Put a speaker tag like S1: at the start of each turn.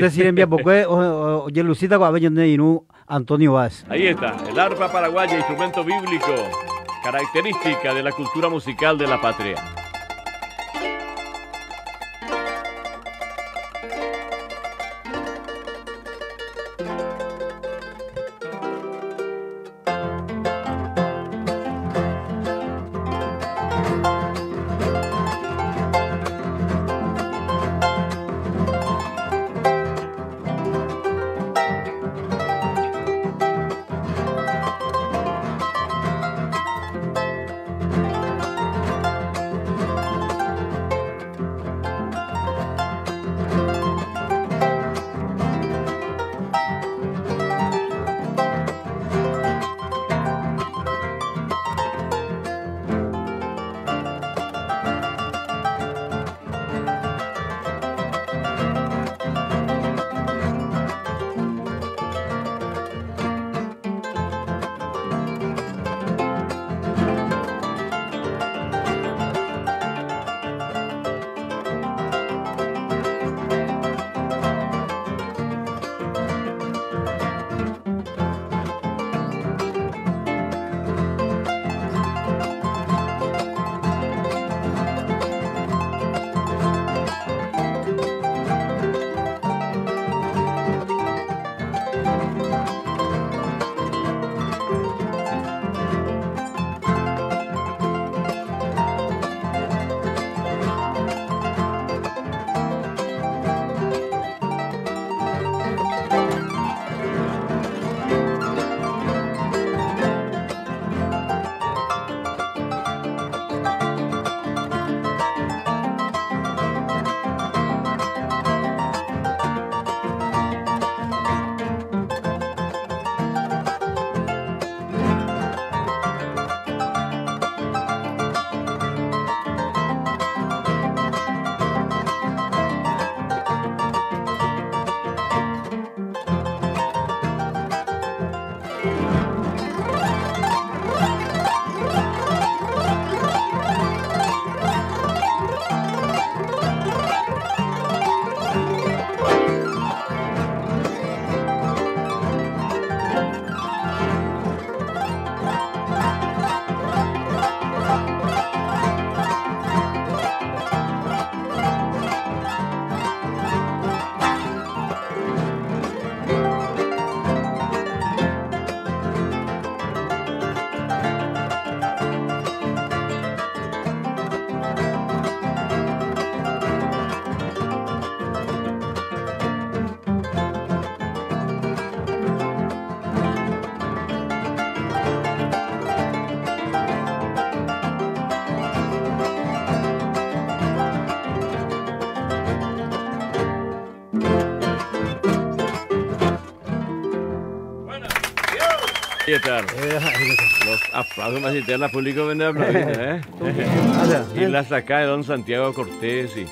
S1: Decir envía porque oye Lucita Guabeño Antonio Vaz.
S2: Ahí está, el arpa paraguaya, instrumento bíblico, característica de la cultura musical de la patria. Ahí están. Los aplausos más internos públicos ven a aplaudir, ¿eh? Y la saca de don Santiago Cortés y